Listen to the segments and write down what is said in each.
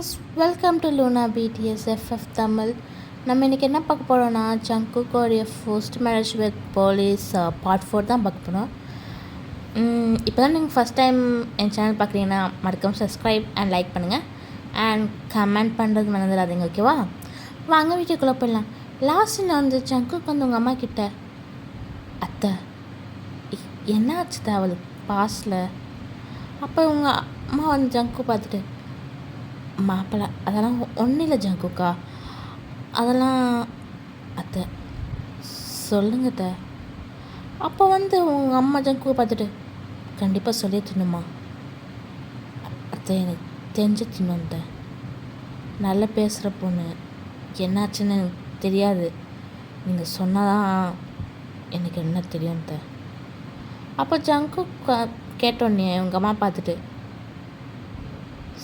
Guys, welcome to Luna BTS FF Tamil. நம்ம இன்றைக்கி என்ன பார்க்க போகிறோன்னா, ஜங்குக்கோடைய first marriage with police part 4 தான் பார்க்க போகிறோம். இப்போ தான் நீங்கள் ஃபஸ்ட் டைம் என் சேனல் பார்க்குறீங்கன்னா மறக்காம சப்ஸ்கிரைப் அண்ட் லைக் பண்ணுங்கள் அண்ட் கமெண்ட் பண்ணுறது மறந்துடாதீங்க, ஓகேவா? வாங்க வீட்டுக்குள்ளே போயிடலாம். லாஸ்ட்டு நான் வந்து ஜங்குக்கு வந்து உங்கள் அம்மா கிட்ட, அத்தை என்ன ஆச்சு அவளுக்கு பாஸில். அப்போ உங்கள் அம்மா வந்து ஜங்கு பார்த்துட்டு, மாப்பிள்ளை அதெல்லாம் ஒன்றும் இல்லை ஜங்குக்கா, அதெல்லாம் அத்தை சொல்லுங்க அத்தை. அப்போ வந்து உங்கள் அம்மா ஜங்குவை பார்த்துட்டு, கண்டிப்பாக சொல்லி தின்னுமா அத்தை, எனக்கு தெரிஞ்சு தின்னும் அத்தை, நல்லா பேசுகிற பொண்ணு, என்னாச்சுன்னு எனக்கு தெரியாது, நீங்கள் சொன்னாதான் எனக்கு என்ன தெரியும் அத்தை. அப்போ ஜங்கு கேட்டோன்னே உங்கள் அம்மா பார்த்துட்டு,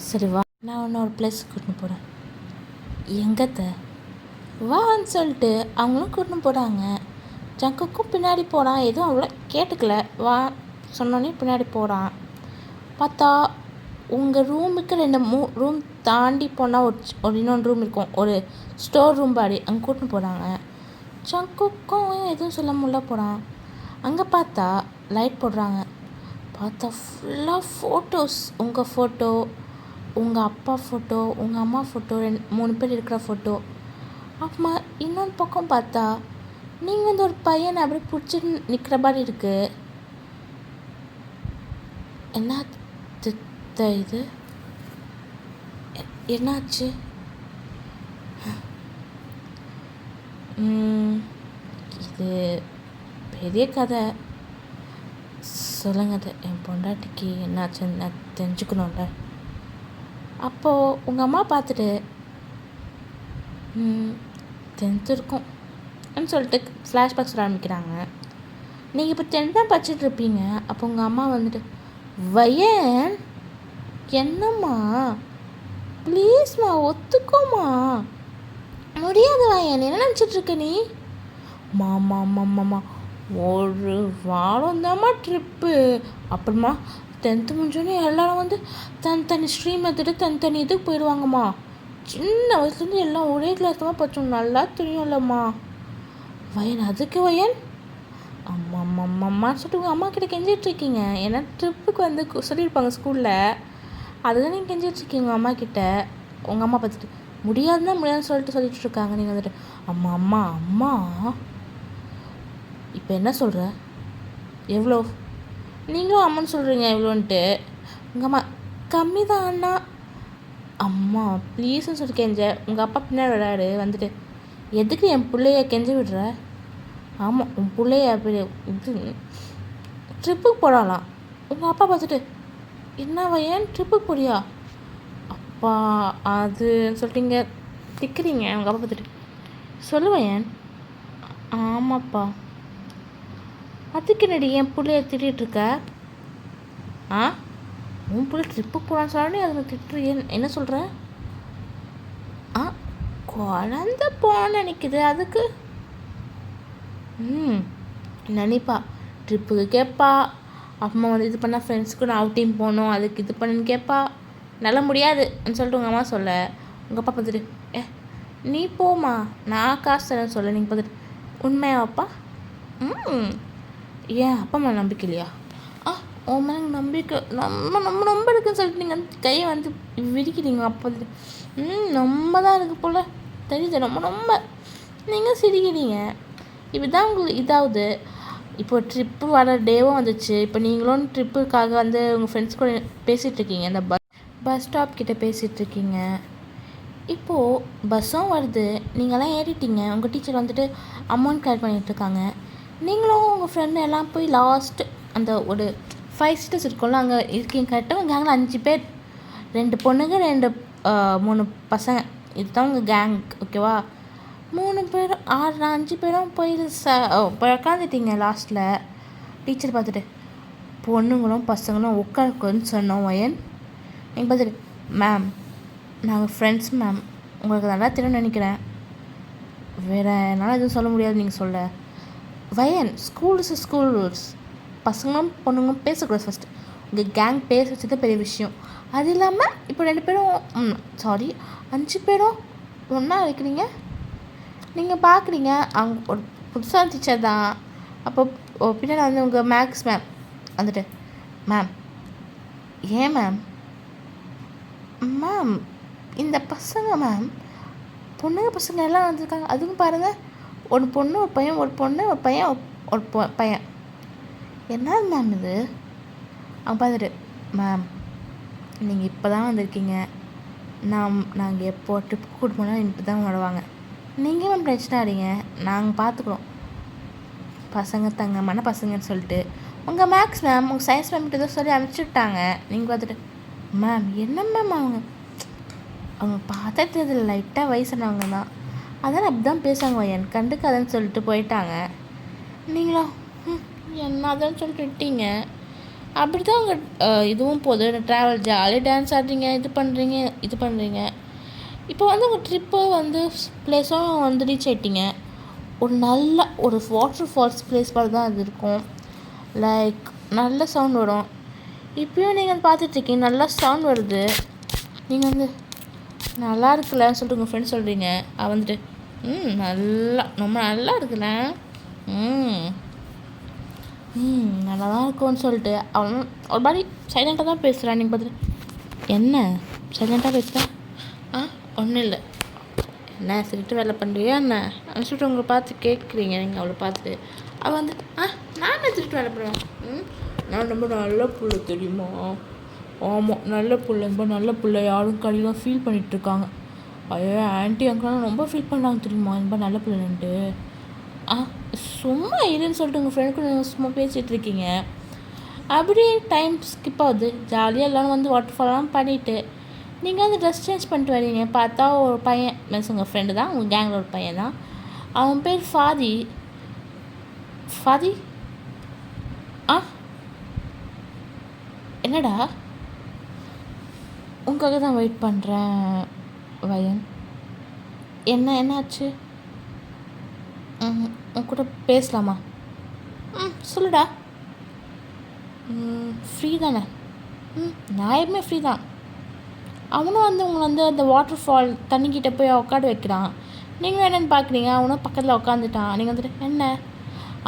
சரி வா, நான் ஒன்று ஒரு பிளேஸுக்கு கூட்டின்னு போகிறேன். எங்கத்த வான்னு சொல்லிட்டு அவங்களும் கூட்டின்னு போகிறாங்க. ஜங்குக்கும் பின்னாடி போகிறான், எதுவும் அவ்வளோ கேட்டுக்கல, வா சொன்னோன்னே பின்னாடி போகிறான். பார்த்தா உங்கள் ரூமுக்கு 2 ரூம் தாண்டி போனால் ஒரு இன்னொன்று ரூம் இருக்கும், ஒரு ஸ்டோர் ரூம் பாடி, அங்கே கூட்டின்னு போகிறாங்க. ஜங்குக்கும் எதுவும் சொல்ல முடியல போகிறான். அங்கே பார்த்தா லைட் போடுறாங்க. பார்த்தா ஃபுல்லாக ஃபோட்டோஸ், உங்கள் ஃபோட்டோ, உங்கள் அப்பா ஃபோட்டோ, உங்கள் அம்மா ஃபோட்டோ, 3 பேர் இருக்கிற ஃபோட்டோ. அப்புறமா இன்னொன்று பக்கம் பார்த்தா நீங்கள் வந்து ஒரு பையனை அப்படி பிடிச்சி நிற்கிற மாதிரி இருக்குது. என்ன இது, என்னாச்சு? இது பெரிய கதை, சொல்லுங்க. என் பொண்டாட்டிக்கு என்னாச்சுன்னு நான் தெரிஞ்சுக்கணும்ல. அப்போது உங்கள் அம்மா பார்த்துட்டு, டென்த்துருக்கும் சொல்லிட்டு ஃப்ளாஷ்பேக் சொல்ல ஆரம்பிக்கிறாங்க. நீங்கள் இப்போ 10th தான் படிச்சுட்ருப்பீங்க. அப்போ உங்கள் அம்மா வந்துட்டு, வயன் என்னம்மா ப்ளீஸ்மா ஒத்துக்கோமா, முடியாது வயன், என்ன நினச்சிட்ருக்க நீ? மாமா ஒரு வாரம் தாம்மா ட்ரிப்பு, அப்புறமா 10th முடிஞ்சோடனே எல்லோரும் வந்து தனி ஸ்ட்ரீம் எடுத்துகிட்டு தனி இதுக்கு போயிடுவாங்கம்மா. சின்ன வயசுலேருந்து எல்லாம் ஒரே கிளாஸ் தான் படித்தோம், நல்லா தெரியும்லம்மா. வயன் அதுக்கு வயன் அம்மான்னு சொல்லிட்டு உங்கள் அம்மா கிட்ட கெஞ்சிட்ருக்கீங்க. ஏன்னா ட்ரிப்புக்கு வந்து சொல்லியிருப்பாங்க ஸ்கூலில், அதுதான் நீங்கள் கெஞ்சிட்ருக்கீங்க உங்கள் அம்மா கிட்ட. உங்கள் அம்மா பார்த்துட்டு, முடியாதுன்னு சொல்லிட்டு இருக்காங்க. நீங்கள் வந்துட்டு, அம்மா இப்போ என்ன சொல்கிற, எவ்வளோ? நீங்களும் அம்மான்னு சொல்கிறீங்க எவ்வளோன்ட்டு. உங்கள் அம்மா, கம்மி தான் அண்ணா. அம்மா ப்ளீஸ்ன்னு சொல்லி கெஞ்ச உங்கள் அப்பா பின்னாடி விளையாடு வந்துட்டு, எதுக்கு என் பிள்ளைய கெஞ்ச விடுற? ஆமாம், உன் பிள்ளைய அப்படி இது ட்ரிப்புக்கு போடலாம். உங்கள் அப்பா பார்த்துட்டு, என்னவா ஏன் ட்ரிப்புக்கு போறியா? அப்பா அதுன்னு சொல்லிட்டீங்க, திக்கிறீங்க. உங்கள் அப்பா பார்த்துட்டு, சொல்லுவேன் ஏன்? ஆமாப்பா. அதுக்கு என்னடி என் பிள்ளைய திட்டிகிட்ருக்க? உன் பிள்ளை ட்ரிப்புக்கு போகிறான்னு சொன்னாலே அதில் திட்டு என்ன சொல்கிற? குழந்த போன்னு நினைக்குது, அதுக்கு நினைப்பா, ட்ரிப்புக்கு கேட்பா. அம்மா வந்து இது பண்ணால் ஃப்ரெண்ட்ஸுக்கு நான் அவுட்டிங் போகணும், அதுக்கு இது பண்ணுன்னு கேட்பா. நல்ல முடியாதுன்னு சொல்லிட்டு உங்கள் அம்மா சொல்ல, உங்கள் அப்பா பார்த்துட்டு, நீ போமா, நான் காசு தரேன்னு சொல்ல. நீங்கள் பார்த்துட்டு, உண்மையாப்பா? ஏன் அப்பா மேலே நம்பிக்கை இல்லையா? உன் மேலே நம்பிக்கை ரொம்ப இருக்குன்னு சொல்லிட்டு நீங்கள் கையை வந்து விரிக்கிறீங்க. அப்போ ரொம்ப தான் இருக்குது போல் தெரியுது, ரொம்ப நீங்கள் சிரிக்கிறீங்க. இப்படி தான் உங்களுக்கு இதாகுது. இப்போ ட்ரிப்பு வர டேவும் வந்துச்சு. இப்போ நீங்களும் ட்ரிப்புக்காக வந்து உங்கள் ஃப்ரெண்ட்ஸ் கூட பேசிகிட்ருக்கீங்க, இந்த பஸ் ஸ்டாப் கிட்டே பேசிகிட்ருக்கீங்க. இப்போது பஸ்ஸும் வருது, நீங்களாம் ஏறிட்டீங்க. உங்கள் டீச்சர் வந்துட்டு அமௌண்ட் கலெக்ட் பண்ணிகிட்ருக்காங்க. நீங்களும் உங்கள் ஃப்ரெண்டு எல்லாம் போய் லாஸ்ட்டு அந்த ஒரு 5 seaters இருக்கும்ல, அங்கே இருக்கீங்க. கரெக்டாக உங்கள் கேங்கில் 5 பேர், 2 பொண்ணுங்க 3 பசங்க, இதுதான் உங்கள் கேங், ஓகேவா? 3 பேரும் 5 பேரும் போய் உட்காந்துட்டீங்க. லாஸ்ட்டில் டீச்சர் பார்த்துட்டு, பொண்ணுங்களும் பசங்களும் உட்காருக்குன்னு சொன்னோம் வயன். நீங்கள் பார்த்துட்டு, மேம் நாங்கள் ஃப்ரெண்ட்ஸ் மேம், உங்களுக்கு நல்லா தெரியும்னு நினைக்கிறேன், வேறு என்னால் எதுவும் சொல்ல முடியாது நீங்கள் சொல்ல. வயன், ஸ்கூல் ரூல்ஸ், பசங்களும் பொண்ணுங்களும் பேசக்கூடாது ஃபஸ்ட்டு. இங்கே கேங் பேர் வச்சது பெரிய விஷயம். அது இல்லாமல் இப்போ 2 பேரும் சாரி 5 பேரும் ஒன்றா இருக்கிறீங்க. நீங்கள் பார்க்குறீங்க அவங்க ஒரு புதுசாக டீச்சர் தான். அப்போ பின்னாடி வந்து உங்கள் மேக்ஸ் மேம் வந்துட்டு, மேம் ஏன் மேம் மேம் இந்த பசங்க மேம் பொண்ணுங்க பசங்க எல்லாம் வந்திருக்காங்க. அதுவும் பாருங்கள், ஒரு பொண்ணு ஒரு பையன், ஒரு பொண்ணு ஒரு பையன், ஒரு பையன். என்ன மேம் இது? அவன் பார்த்துட்டு, மேம் நீங்கள் இப்போ தான் வந்திருக்கீங்க. நாங்கள் எப்போ ட்ரிப்புக்கு கூட்டு போனால் இப்போ தான் வருவாங்க. நீங்கள் மேம் டென்ஷன் ஆகிறீங்க, நாங்கள் பார்த்துக்குறோம். பசங்க தங்கமான பசங்கன்னு சொல்லிட்டு உங்கள் மேக்ஸ் மேம் உங்கள் சயின்ஸ் மேம்கிட்ட ஏதோ சொல்லி அனுப்பிச்சுட்டாங்க. நீங்கள் பார்த்துட்டு, மேம் என்ன மேம் அவங்க பார்த்தா தெரியல, லைட்டாக வயசானவங்க தான், அதான் அப்படி தான் பேசுவாங்க என் கண்டுக்காதன்னு சொல்லிட்டு போயிட்டாங்க. நீங்களும் என்ன அதான் சொல்லிட்டு விட்டீங்க. அப்படி தான் உங்கள் இதுவும் போகுது. ட்ராவல் ஜாலியாக டான்ஸ் ஆடுறீங்க, இது பண்ணுறீங்க. இப்போ வந்து உங்கள் ட்ரிப்பு வந்து ப்ளேஸும் வந்து ரீச் ஆகிட்டீங்க. ஒரு நல்ல ஒரு வாட்டர் ஃபால்ஸ் ப்ளேஸ் மாதிரி தான் அது இருக்கும். லைக் நல்ல சவுண்ட் வரும். இப்போயும் நீங்கள் பார்த்துட்ருக்கீங்க, நல்லா சவுண்ட் வருது. நீங்கள் வந்து நல்லா இருக்குல்லன்னு சொல்லிட்டு உங்கள் ஃப்ரெண்ட் சொல்கிறீங்க. அவள் வந்துட்டு நல்லா ரொம்ப நல்லா இருக்குல்ல, நல்லா தான் இருக்கும்னு சொல்லிட்டு அவன் ஒரு மாதிரி சைலண்ட்டாக தான் பேசுகிறான். நீங்கள் பார்த்துட்டு என்ன சைலண்ட்டாக பேசுகிறேன்? ஒன்றும் இல்லை, என்ன சரிட்டு வேலை பண்ணுறியா என்ன அப்படின்னு சொல்லிட்டு உங்களை பார்த்து கேட்குறீங்க. நீங்கள் அவளை பார்த்துட்டு அவள் வந்து நான் திருட்டு வேலை பண்ணுவேன். நான் ரொம்ப நல்ல பிள்ளை தெரியுமா? ஆமாம் நல்ல பிள்ளை, ரொம்ப நல்ல பிள்ளை. யாரும் கடையெலாம் ஃபீல் பண்ணிகிட்ருக்காங்க. ஐயோ ஆன்ட்டி அங்கெல்லாம் ரொம்ப ஃபீல் பண்ணுறாங்க தெரியுமா, ரொம்ப நல்ல பிள்ளைன்ட்டு. சும்மா இருன்னு சொல்லிட்டு உங்கள் ஃப்ரெண்டுக்கு சும்மா பேசிகிட்டு இருக்கீங்க. அப்படியே டைம் ஸ்கிப் ஆகுது. ஜாலியாக எல்லோரும் வந்து வாட்டர் ஃபால்லாம் பண்ணிவிட்டு நீங்கள் வந்து ட்ரெஸ் சேஞ்ச் பண்ணிட்டு வரீங்க. பார்த்தா ஒரு பையன் மீன்ஸ் உங்கள் ஃப்ரெண்டு தான், உங்கள் கேங்கில் ஒரு பையன் தான். அவன் பேர் ஃபாதி. என்னடா உங்களுக்காக தான் வெயிட் பண்ணுறேன் வயன். என்னாச்சு? உன் கூட பேசலாமா? சொல்லுடா. ஃப்ரீ தானே? நான் எப்பவுமே ஃப்ரீ தான். அவனும் வந்து உங்களை வந்து அந்த வாட்டர் ஃபால் தண்ணிக்கிட்ட போய் உட்காட வைக்கிறான். நீங்களும் என்னென்னு பார்க்குறீங்க. அவனும் பக்கத்தில் உட்காந்துட்டான். நீங்கள் வந்துட்டு என்ன?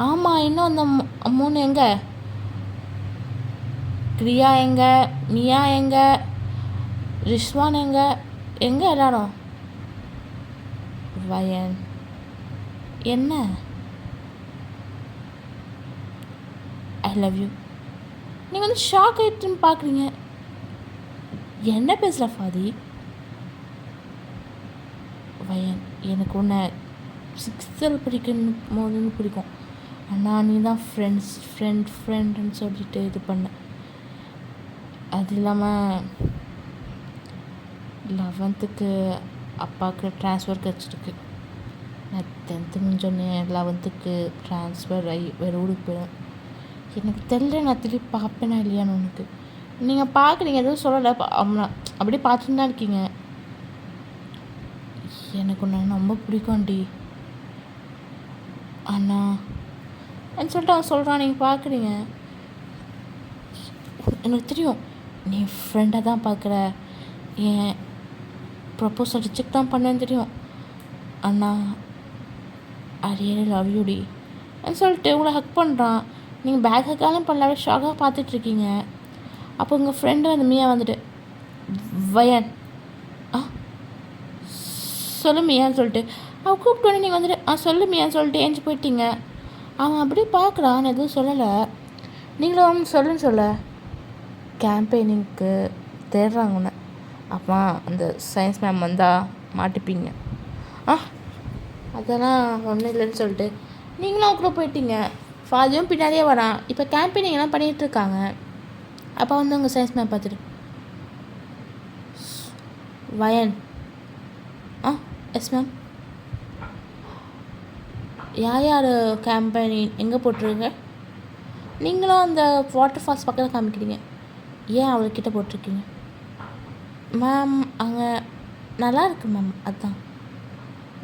ஆமாம், இன்னும் அந்த 3 எங்கே? பிரியா எங்கே? மியா எங்கே? ரிஷ்வான் எங்கே எல்லாரும்? வயன் என்ன? I love you. நீங்கள் வந்து ஷாக் ஆகிட்டுன்னு பார்க்குறீங்க. என்ன பேசுகிற ஃபாதி? வயன் எனக்கு உன்னை 6th படிக்கணும் போதுன்னு பிடிக்கும். ஆனால் நீ தான் ஃப்ரெண்டுன்னு சொல்லிட்டு இது பண்ண. அது இல்லாமல் 11th அப்பாவுக்கு ட்ரான்ஸ்ஃபர் கிடச்சிருக்கு. நான் 10th முடிஞ்சோடனே 11th ட்ரான்ஸ்ஃபர் ஆகி வேறு ஊருக்கு போயிடுவேன். எனக்கு தெரியல நான் திருப்பி பார்ப்பேனா இல்லையான்னு உனக்கு. நீங்கள் பார்க்குறீங்க, எதுவும் சொல்லலை, அப்படியே பார்த்துட்டு தான் இருக்கீங்க. எனக்கு ஒன்று ரொம்ப பிடிக்கும்டி அண்ணா அப்படின்னு சொல்லிட்டு அவன் சொல்கிறான். நீங்கள் பார்க்குறீங்க. எனக்கு தெரியும் நீ ஃப்ரெண்டாக தான் பார்க்குற, என் ப்ரப்போசல் ரிஜெக்ட் தான் பண்ணேன்னு தெரியும். அண்ணா ஐ ரியலி லவ் யூ டி அப்படின்னு சொல்லிட்டு உங்களை ஹக் பண்ணுறான். நீங்கள் பேக் ஹக்காலும் பண்ணலாவே ஷாக்காக பார்த்துட்ருக்கீங்க. அப்போ உங்கள் ஃப்ரெண்டு அந்த மியா வந்துட்டு, வயன் சொல்லு மியான்னு சொல்லிட்டு அவன் கூப்பிட்டோன்னே நீங்கள் வந்துட்டு சொல்லு மியான்னு சொல்லிட்டு ஏஞ்சி போயிட்டீங்க. அவன் அப்படியே பார்க்குறான், எதுவும் சொல்லலை. நீங்களும் அவன் சொல்லுன்னு சொல்ல கேம்பெயினிங்க்கு தேடுறாங்க உன்னை. அப்போ அந்த சயின்ஸ் மேம் வந்தால் மாட்டிப்பீங்க. அதெல்லாம் ஒன்றும் இல்லைன்னு சொல்லிட்டு நீங்களும் அவக்குள்ள போயிட்டீங்க. ஃபாதியும் பின்னாடியே வரான். இப்போ கேம்பெயினிங் எல்லாம் பண்ணிகிட்ருக்காங்க. அப்போ வந்து உங்கள் சயின்ஸ் மேம் பார்த்துட்டு, வயன் எஸ் மேம், யார் கேம்பெயின் எங்கே போட்டிருங்க? நீங்களும் அந்த வாட்டர் ஃபால்ஸ் பக்கத்தில் காமிக்கிறீங்க. ஏன் அவர்கிட்ட போட்டிருக்கீங்க? மேம் அங்கே நல்லா இருக்கு மேம், அதுதான்,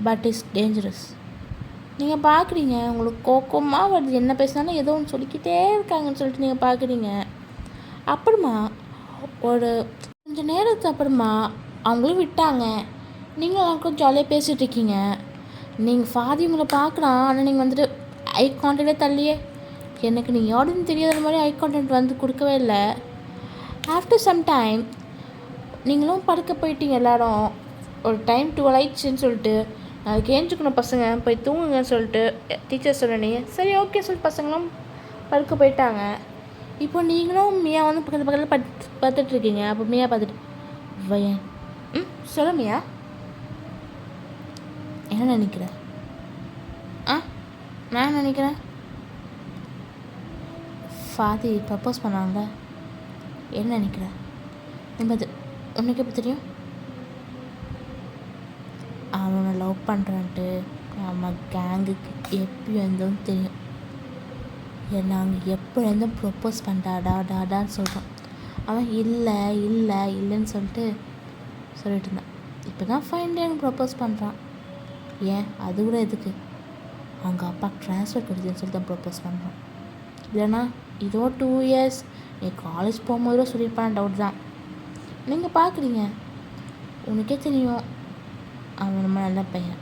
பட் இட்ஸ் டேஞ்சரஸ். நீங்கள் பார்க்குறீங்க, உங்களுக்கு கோக்கமாக வருது, என்ன பேசினாலும் ஏதோ ஒன்று சொல்லிக்கிட்டே இருக்காங்கன்னு சொல்லிட்டு நீங்கள் பார்க்குறீங்க. அப்புறமா ஒரு கொஞ்சம் நேரத்துக்கு அப்புறமா அவங்களும் விட்டாங்க. நீங்களும் எல்லாருக்கும் ஜாலியாக பேசிகிட்டு இருக்கீங்க. நீங்கள் ஃபாதி உங்களை பார்க்குறான். ஆனால் நீங்கள் வந்துட்டு ஐ கான்டாக்டே தள்ளியே எனக்கு நீங்கள் யாருன்னு தெரியாத மாதிரி ஐ கான்டாக்ட் வந்து கொடுக்கவே இல்லை. ஆஃப்டர் சம் டைம் நீங்களும் படுக்க போயிட்டீங்க எல்லோரும். ஒரு டைம் 12 ஆயிடுச்சுன்னு சொல்லிட்டு நாளைக்கு ஏஞ்சிக்கணும் பசங்க போய் தூங்குங்கன்னு சொல்லிட்டு டீச்சர் சொன்னீங்க. சரி ஓகே சொல்லிட்டு பசங்களும் படுக்க போயிட்டாங்க. இப்போ நீங்களும் மியா வந்து பக்கத்தில் பார்த்துட்ருக்கீங்க. அப்போ மியா பார்த்துட்டு வையன் சொல்ல மியா என்ன நினைக்கிறேன்? நான் நினைக்கிறேன் ஃபாதி ப்ரப்போஸ் பண்ணாங்க. என்ன நினைக்கிறேன்? என்பது உனக்கு எப்படி தெரியும்? அவனை லவ் பண்ணுறான்ட்டு அவன் கேங்குக்கு எப்படி இருந்தோன்னு தெரியும். நாங்கள் எப்போ இருந்தும் ப்ரப்போஸ் டாடான்னு சொல்கிறான். அவன் இல்லை இல்லைன்னு சொல்லிட்டு இருந்தான். இப்போ தான் ஃபைனலி எனக்கு ப்ரப்போஸ் பண்ணுறான். ஏன் அது கூட எதுக்கு? அவங்க அப்பா ட்ரான்ஸ்ஃபர் கிடைச்சுன்னு சொல்லிட்டு தான் ப்ரப்போஸ் பண்ணுறான். இல்லைனா இதோ 2 இயர்ஸ் நீ காலேஜ் போகும்போது கூட சொல்லியிருப்பான். டவுட் தான். நீங்கள் பார்க்குறீங்க, உனக்கே தெரியும் அவன் ரொம்ப நல்ல பையன்,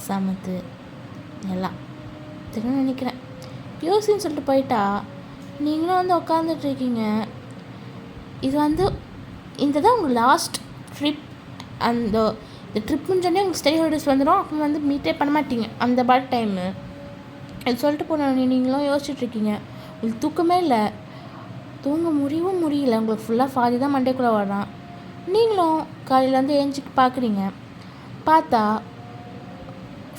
சமத்து எல்லாம் தெரியும் நினைக்கிறேன். யோசின்னு சொல்லிட்டு போயிட்டா நீங்களும் வந்து உட்காந்துட்ருக்கீங்க. இது வந்து இந்த தான் உங்கள் லாஸ்ட் ட்ரிப். இந்த ட்ரிப் முடிஞ்சோடனே உங்களுக்கு ஸ்டே ஹாலிடேஸ் வந்துடும். அப்போ வந்து மீட்டே பண்ண மாட்டீங்க அந்த பாட் டைமு. இது சொல்லிட்டு போனோம். நீங்களும் யோசிச்சுட்ருக்கீங்க. உங்களுக்கு தூக்கமே இல்லை, தூங்க முடியல. உங்களுக்கு ஃபுல்லாக ஃபாதி தான் மண்டேக்குள்ளே வர்றான். நீங்களும் காலையில் வந்து ஏஞ்சிக்கு பார்க்குறீங்க. பார்த்தா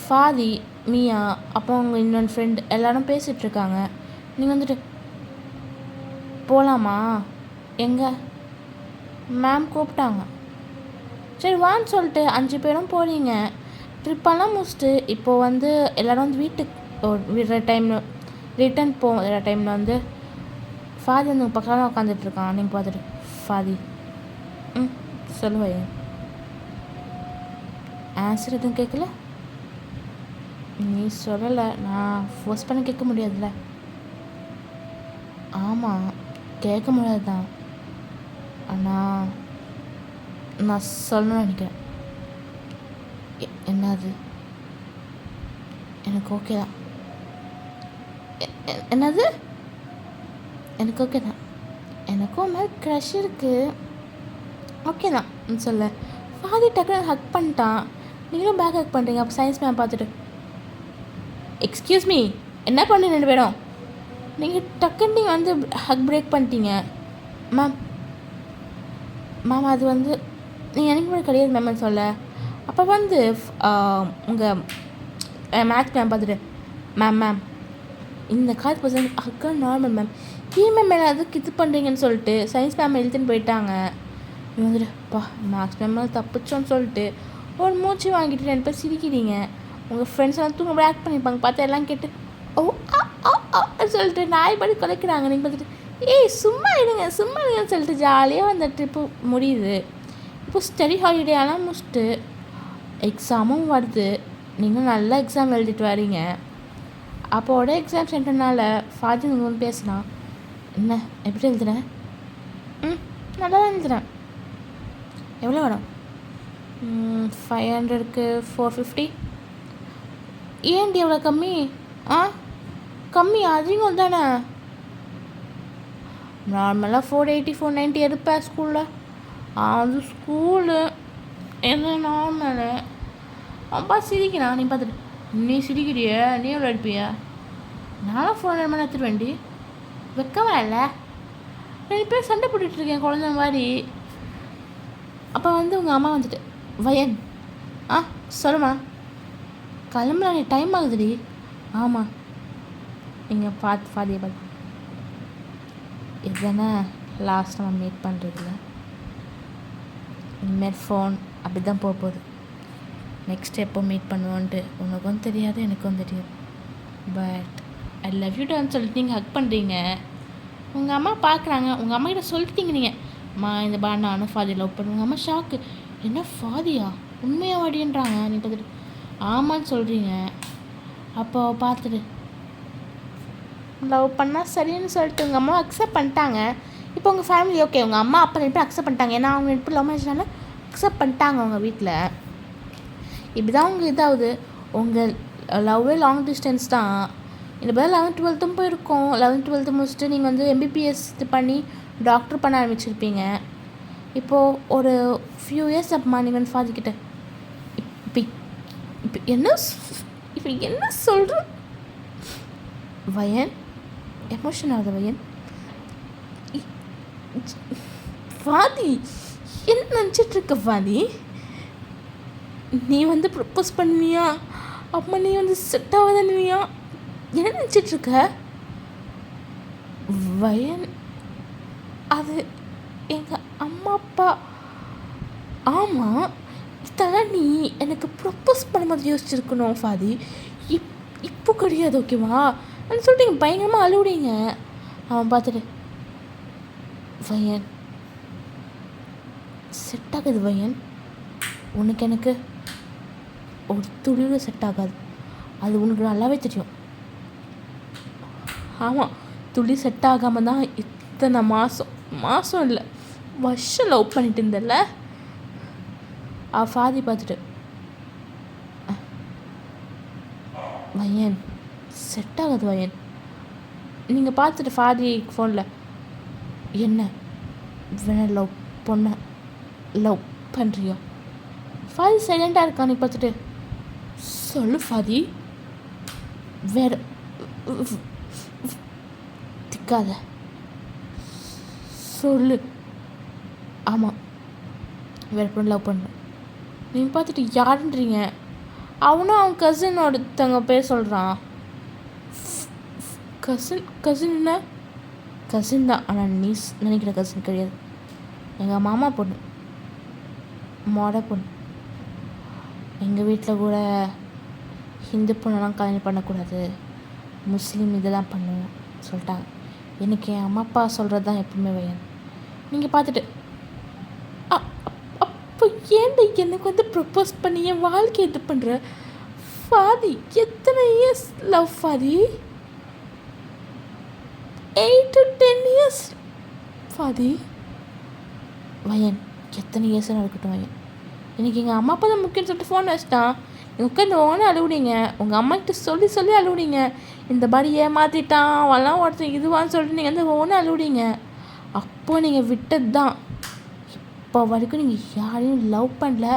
ஃபாதி மியா அப்போ அவங்க இன்னொன்று ஃப்ரெண்ட் எல்லோரும் பேசிகிட்ருக்காங்க. நீங்கள் வந்துட்டு போகலாமா? எங்கே? மேம் கூப்பிட்டாங்க. சரி வான்னு சொல்லிட்டு 5 பேரும் போகிறீங்க. ட்ரிப்பெல்லாம் முடிச்சுட்டு இப்போது வந்து எல்லோரும் வந்து வீட்டுக்கு விடுற டைமில் ரிட்டன் போகிற டைமில் வந்து ஃபாதி வந்து பக்கத்தில் உட்காந்துட்ருக்கான். நீங்கள் பார்த்துட்டு ஃபாதி சொல்லுவேன். ஆன்சர் எதுவும் கேட்கல? நீ சொல்லலை, நான் ஃபோர்ஸ் பண்ணி கேட்க முடியாதுல்ல. ஆமாம் கேட்க முடியாது தான், ஆனால் நான் சொல்லணும்னு நினைக்கிறேன். என்னது? எனக்கு ஓகே தான். என்னது? எனக்கு ஓகே தான். எனக்கும் மேலே க்ரஷ் இருக்குது. ஓகே தான் சொல்ல. ஃபாதி டக்குன்னு ஹக் பண்ணிட்டான். நீங்களும் பேக் ஹக் பண்ணுறீங்க. அப்போ சயின்ஸ் மேம் பார்த்துட்டு எக்ஸ்கியூஸ் மீ என்ன பண்ணு 2 பேரும்? நீங்கள் டக்குன்னு நீங்கள் வந்து ஹக் பிரேக் பண்ணிட்டீங்க. மேம் அது வந்து நீங்கள் எனக்கு கூட கிடையாது மேம்னு சொல்ல. அப்போ வந்து உங்கள் மேத்ஸ் மேம் பார்த்துட்டு மேம் இந்த கால் பர்சன் ஹக்கா நார்மல் மேம் மேம் அதுக்கு இது பண்ணுறீங்கன்னு சொல்லிட்டு சயின்ஸ் மேம் எழுத்துன்னு போயிட்டாங்க. நீ வந்துட்டு மேக்ஸ் மேம் தப்பிச்சோன்னு சொல்லிட்டு ஒரு மூச்சு வாங்கிட்டு 2 பேர் சிரிக்கிறீங்க. உங்கள் ஃப்ரெண்ட்ஸ் எல்லாம் தூங்க ஆக்ட் பண்ணியிருப்பாங்க. பார்த்தா எல்லாம் கேட்டு சொல்லிட்டு நாய் படி குலைக்கிறாங்க. நீங்கள் பார்த்துட்டு சும்மா இருங்கன்னு சொல்லிட்டு ஜாலியாக அந்த ட்ரிப்பு முடியுது. இப்போ ஸ்டடி ஹாலிடே ஆனால் முடிச்சுட்டு எக்ஸாமும் வருது. நீங்கள் நல்லா எக்ஸாம் எழுதிட்டு வரீங்க. அப்போட எக்ஸாம் சென்டர்னால ஃபாதி வந்து பேசினா என்ன எப்படி எழுதுறேன்? நல்லா தான் எழுதுறேன். எவ்வளோ வரும்? 500க்கு 450. ஏன்டி எவ்வளோ கம்மி? கம்மி அதிகம் தானே. நார்மலாக 480 490 எடுப்பேன் ஸ்கூலில். அது ஸ்கூலு என்ன நார்மலு. அப்பா சிரிக்கிறான். நீ பார்த்துட்டு நீ சிரிக்கிறிய, நீ எவ்வளோ எடுப்பியா? நானும் 400 மணி எடுத்துருவேண்டி. வைக்கவா இல்லை? 2 பேர் சண்டை போட்டுட்ருக்கேன் குழந்த மாதிரி. அப்போ வந்து உங்கள் அம்மா வந்துட்டு வயன் சொல்லுமா கிளம்புலாம் நீ டைம் ஆகுதுடி. ஆமாம் நீங்கள் ஃபாதியை பார்த்து இதுதானே லாஸ்ட் நம்ம மீட் பண்ணுறதில்ல. இனிமேல் ஃபோன் அப்படி தான் போகுது. நெக்ஸ்ட் எப்போ மீட் பண்ணுவோன்ட்டு உனக்கும் தெரியாது எனக்கும் தெரியாது. பட் ஐ லவ் யூ டான்னு சொல்லிட்டு நீங்கள் ஹக் பண்ணுறீங்க. உங்கள் அம்மா பார்க்குறாங்க. உங்கள் அம்மா கிட்ட சொல்லிட்டீங்க நீங்கள் இந்த நானும் ஃபாதி லவ் பண்ணுவேன். உங்கள் அம்மா ஷாக்கு. என்ன ஃபாதியா உண்மையாக வாடின்றாங்க. நீ பார்த்துட்டு ஆமான்னு சொல்கிறீங்க. அப்போ பார்த்துட்டு லவ் பண்ணால் சரின்னு சொல்லிட்டு உங்கள் அம்மா அக்செப்ட் பண்ணிட்டாங்க. இப்போ உங்கள் ஃபேமிலி ஓகே, உங்கள் அம்மா அப்பா 2 பேரும் அக்செப்ட் பண்ணிட்டாங்க. ஏன்னா அவங்க 2 பேரும் லவ் மேரேஜ்னால அக்செப்ட் பண்ணிட்டாங்க அவங்க வீட்டில். இப்படி தான் அவங்க இதாகுது. உங்கள் லவ்வே லாங் டிஸ்டன்ஸ் தான். இந்த மாதிரி 11th 12th போயிருக்கோம். 11th 12th முடிச்சுட்டு நீங்கள் வந்து எம்பிபிஎஸ் இது பண்ணி டாக்டர் பண்ண ஆரம்பிச்சிருப்பீங்க. இப்போது ஒரு ஃபியூ இயர்ஸ் அப்புறமா நீங்கள் வந்து ஃபாதிக்கிட்ட இப்போ இப்போ என்ன சொல்கிற வயன்? எமோஷன் ஆகுது வயன். ஃபாதி என்ன நினச்சிட்ருக்க ஃபாதி? நீ வந்து ப்ரப்போஸ் பண்ணுவியா? அம்மா நீ வந்து செட் ஆகாதன்னுவியா? என்ன நினச்சிட்ருக்க வயன்? அது எங்கள் அம்மா அப்பா. ஆமாம், இதெல்லாம் நீ எனக்கு ப்ரப்போஸ் பண்ணும்போது யோசிச்சிருக்கணும் ஃபாதி. இப்போ கிடையாது ஓகேவா? அப்படின்னு சொல்லிட்டு நீங்கள் பயங்கரமாக அழுவுறீங்க. அவன் பார்த்துட்டு வயன் செட் ஆகுது வயன், உனக்கு எனக்கு ஒரு துளியில் செட் ஆகாது. அது உனக்கு நல்லாவே தெரியும். ஆமாம், துளி செட் ஆகாமல் தான் இத்தனை மாதம் இல்லை வருஷம் லவ் பண்ணிட்டு இருந்தல. ஃபாதி பார்த்துட்டு வயன் செட் ஆகாது வயன். நீங்கள் பார்த்துட்டு ஃபாதி ஃபோனில் என்ன வேணா லவ் பண்ணுறியோ? ஃபாதி சைலண்டாக இருக்கா. நீ பார்த்துட்டு சொல்லு ஃபாதி, வேற திக்காத சொல்லு. ஆமாம், வேற பொண்ணு லவ் பண்ண. நீங்கள் பார்த்துட்டு யாருன்றீங்க? அவனும் அவன் கசினோடத்தவங்க பேர் சொல்கிறான். கசின் என்ன? கசின் தான், ஆனால் நீ நினைக்கிற கசின் கிடையாது. எங்கள் மாமா பொண்ணு, பொண்ணு. எங்கள் வீட்டில் கூட ஹிந்து பொண்ணெல்லாம் கல்யாணம் பண்ணக்கூடாது, முஸ்லீம் இதெல்லாம் பண்ணுவோம் சொல்லிட்டாங்க. எனக்கு என் அம்மா அப்பா சொல்கிறது தான் எப்பவுமே வயன். நீங்கள் பார்த்துட்டு அப்போ ஏன்டா எனக்கு வந்து ப்ரப்போஸ் பண்ணி என் வாழ்க்கை இது பண்ணுற ஃபாதி? எத்தனை இயர்ஸ் லவ் ஃபாதி? 8 to 10 years ஃபாதி. வயன் எத்தனை இயர்ஸ் இருக்கட்டும் வயன், எனக்கு எங்கள் அம்மா அப்பா தான் முக்கியம் சொல்லிட்டு ஃபோன் வச்சுட்டான். நீங்கள் உட்காந்து ஓனே அழுவுனீங்க, உங்கள் அம்மாக்கிட்ட சொல்லி அழுவுனீங்க. இந்த மாதிரி ஏமாற்றிட்டான் அவெல்லாம் ஒருத்தன் இதுவான்னு சொல்லிட்டு நீங்கள் வந்து ஓனே அழுவுனீங்க. அப்போது நீங்கள் விட்டது தான். இப்போ வரைக்கும் நீங்கள் யாரையும் லவ் பண்ணல,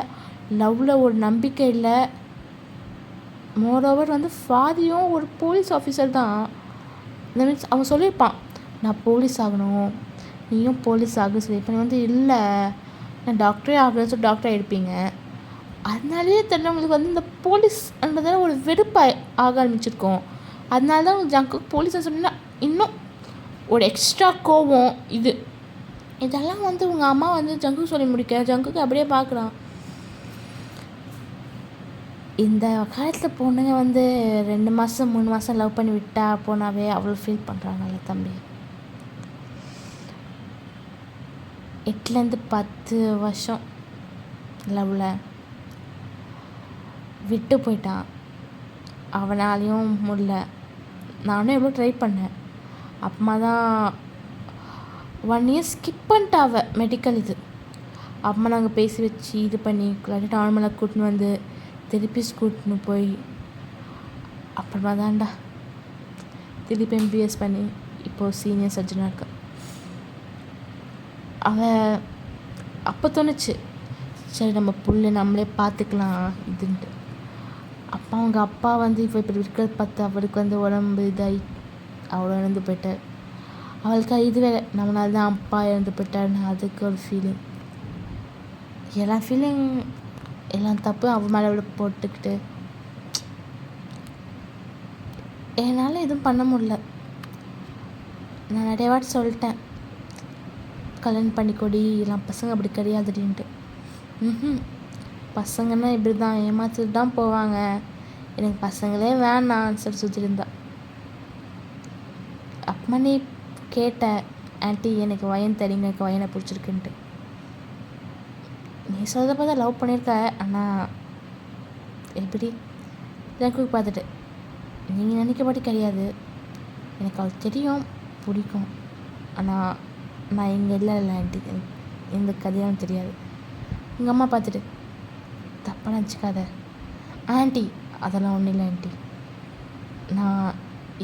லவ்வில் ஒரு நம்பிக்கை இல்லை. மோரோவர் வந்து ஃபாதியும் ஒரு போலீஸ் ஆஃபீஸர் தான். இந்த மீன்ஸ் அவன் சொல்லியிருப்பான், நான் போலீஸ் ஆகணும், நீயும் போலீஸ் ஆகுன்னு சொல்லி. இப்போ நீ வந்து இல்லை நான் டாக்டரே ஆகணும்னு சொல்லி டாக்டர் ஆகிருப்பீங்க. அதனாலேயே தெரிஞ்சவங்களுக்கு வந்து இந்த போலீஸ்ன்றதால ஒரு வெறுப்பாக ஆக ஆரம்பிச்சிருக்கோம். அதனால தான் ஜங்குக்கு போலீஸ்னு சொன்னால் இன்னும் ஒரு எக்ஸ்ட்ரா கோவம். இதெல்லாம் வந்து உங்கள் அம்மா வந்து ஜங்குக்கு சொல்லி முடிக்க ஜங்குக்கு அப்படியே பார்க்குறான். இந்த காலத்தில் பொண்ணுங்க வந்து 2 மாதம் 3 மாதம் லவ் பண்ணி விட்டா போனாவே அவ்வளோ ஃபீல் பண்ணுறாங்கல்ல தம்பி. 8லேருந்து 10 வருஷம் லவ்வில் விட்டு போயிட்டான். அவனாலையும் முடியல. நானும் எவ்வளோ ட்ரை பண்ணேன். அப்புறமா தான் 1 year ஸ்கிப் பண்ணிட்டாவ மெடிக்கல் இது. அப்புறமா நாங்கள் பேசி வச்சு இது பண்ணி நார்மலாக கூட்டின்னு வந்து திருப்பி கூட்டின்னு போய் அப்புறமா தான்டா திருப்பி எம்பிபிஎஸ் பண்ணி இப்போது சீனியர் சர்ஜனாக இருக்கா. அவள் அப்போ தோணுச்சு, சரி நம்ம புள்ள நம்மளே பார்த்துக்கலாம் இதுன்ட்டு. அப்போ அவங்க அப்பா வந்து இப்போ இப்படி இருக்கிறத பார்த்து அவளுக்கு வந்து உடம்பு இதாகி அவ்வளோ இறந்து போயிட்டார். அவளுக்கு இது வேலை, நம்மளால தான் அப்பா இறந்து போயிட்டாருன்னு அதுக்கு ஒரு ஃபீலிங். எல்லாம் தப்பு அவள் மேலே விட போட்டுக்கிட்டு என்னால் எதுவும் பண்ண முடியல. நான் நிறைய வாட்டி சொல்லிட்டேன், கல்யாணம் பண்ணிக்கொடி, எல்லாம் பசங்க அப்படி கிடையாதுடின்ட்டு. பசங்கன்னா இப்படி தான் ஏமாற்றிட்டு தான் போவாங்க, எனக்கு பசங்களே வேணான்னு சொல்லி சுற்றிருந்தா. அப்போ நீ கேட்ட, ஆண்டி எனக்கு வயன் தெரியுங்க, எனக்கு வயனை பிடிச்சிருக்குன்ட்டு. நீ சொல்கிறத பார்த்தா லவ் பண்ணியிருக்க, ஆனால் எப்படி எனக்கு பார்த்துட்டு நீங்கள் நினைக்கப்படி கிடையாது. எனக்கு அவள் தெரியும் பிடிக்கும், ஆனால் நான் இங்கே இல்லை ஆண்டி, இந்த கதையும் தெரியாது. எங்கள் அம்மா பார்த்துட்டு, தப்பாக நினச்சிக்காத ஆண்டி, அதெல்லாம் ஒன்றும் இல்லை ஆண்டி, நான்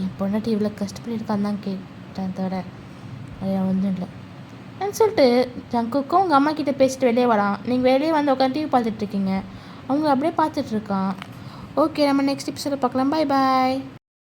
என் பொண்டாட்டி இவ்வளோ கஷ்டப்பட்டுருக்கான்னு தான் கேட்டேன், தவிர அது ஒன்றும் இல்லை சொல்லிட்டு ஜங்குக்கும் உங்கள் அம்மா கிட்டே பேசிட்டு வெளியே வரான். நீங்கள் வெளியே வந்து உட்காந்து டிவி பார்த்துட்ருக்கீங்க, அவங்க அப்படியே பார்த்துட்ருக்கான். ஓகே, நம்ம நெக்ஸ்ட் எபிசோட பார்க்கலாம். பாய் பாய்.